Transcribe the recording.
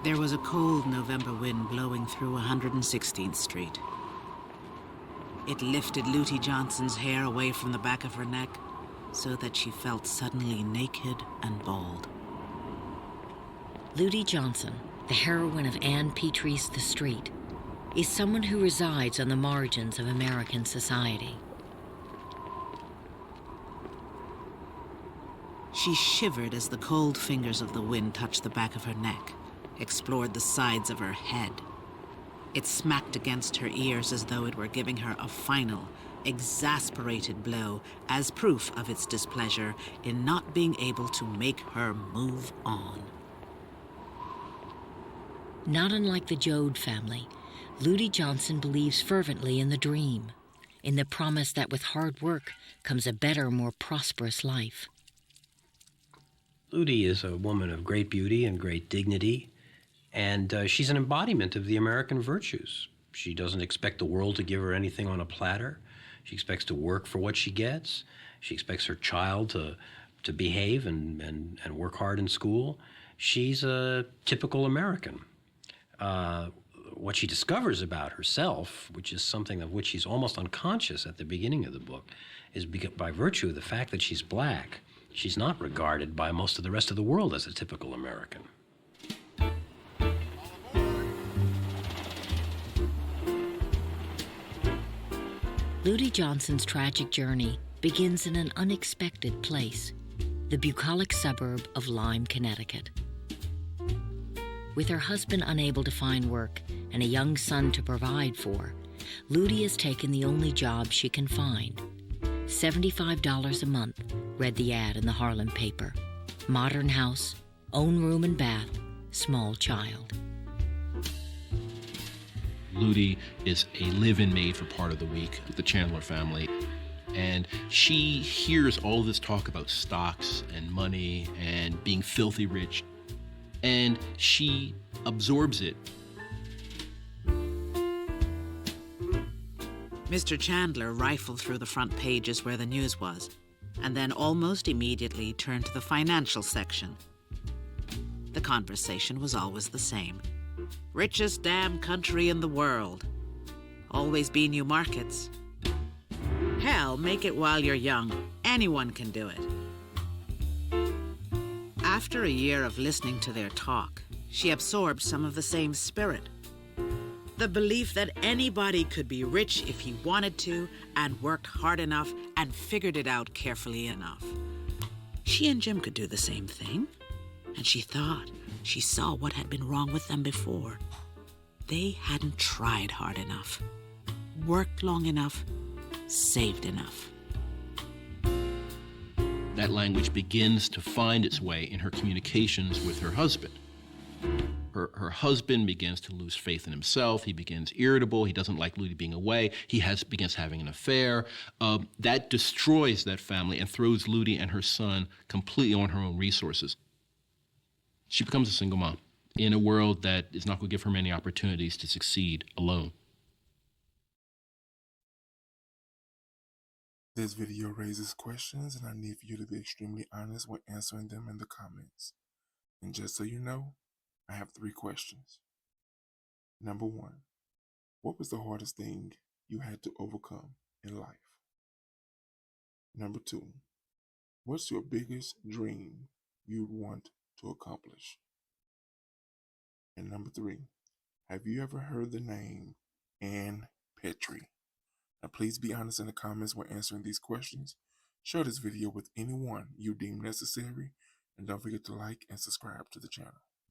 There was a cold November wind blowing through 116th Street. It lifted Lutie Johnson's hair away from the back of her neck so that she felt suddenly naked and bald. Lutie Johnson, the heroine of Ann Petry's The Street, is someone who resides on the margins of American society. She shivered as the cold fingers of the wind touched the back of her neck, explored the sides of her head. It smacked against her ears as though it were giving her a final, exasperated blow as proof of its displeasure in not being able to make her move on. Not unlike the Joad family, Lutie Johnson believes fervently in the dream, in the promise that with hard work comes a better, more prosperous life. Lutie is a woman of great beauty and great dignity, and she's an embodiment of the American virtues. She doesn't expect the world to give her anything on a platter. She expects to work for what she gets. She expects her child to behave and work hard in school. She's a typical American. What she discovers about herself, which is something of which she's almost unconscious at the beginning of the book, is by virtue of the fact that she's black, she's not regarded by most of the rest of the world as a typical American. Lutie Johnson's tragic journey begins in an unexpected place, the bucolic suburb of Lyme, Connecticut. With her husband unable to find work and a young son to provide for, Lutie has taken the only job she can find. $75 a month, read the ad in the Harlem paper. Modern house, own room and bath, small child. Lutie is a live-in maid for part of the week with the Chandler family. And she hears all this talk about stocks and money and being filthy rich. And she absorbs it. Mr. Chandler rifled through the front pages where the news was, and then almost immediately turned to the financial section. The conversation was always the same. Richest damn country in the world. Always be new markets. Hell, make it while you're young. Anyone can do it. After a year of listening to their talk, she absorbed some of the same spirit. The belief that anybody could be rich if he wanted to and worked hard enough and figured it out carefully enough. She and Jim could do the same thing, and she thought she saw what had been wrong with them before. They hadn't tried hard enough, worked long enough, saved enough. That language begins to find its way in her communications with her husband. Her husband begins to lose faith in himself. He begins irritable. He doesn't like Lutie being away. He begins having an affair. That destroys that family and throws Lutie and her son completely on her own resources. She becomes a single mom in a world that is not going to give her many opportunities to succeed alone. This video raises questions, and I need for you to be extremely honest when answering them in the comments. And just so you know, I have 3 questions. Number 1, what was the hardest thing you had to overcome in life? Number 2, what's your biggest dream you'd want to accomplish? And number 3, have you ever heard the name Ann Petry? Now please be honest in the comments when answering these questions. Share this video with anyone you deem necessary, and don't forget to like and subscribe to the channel.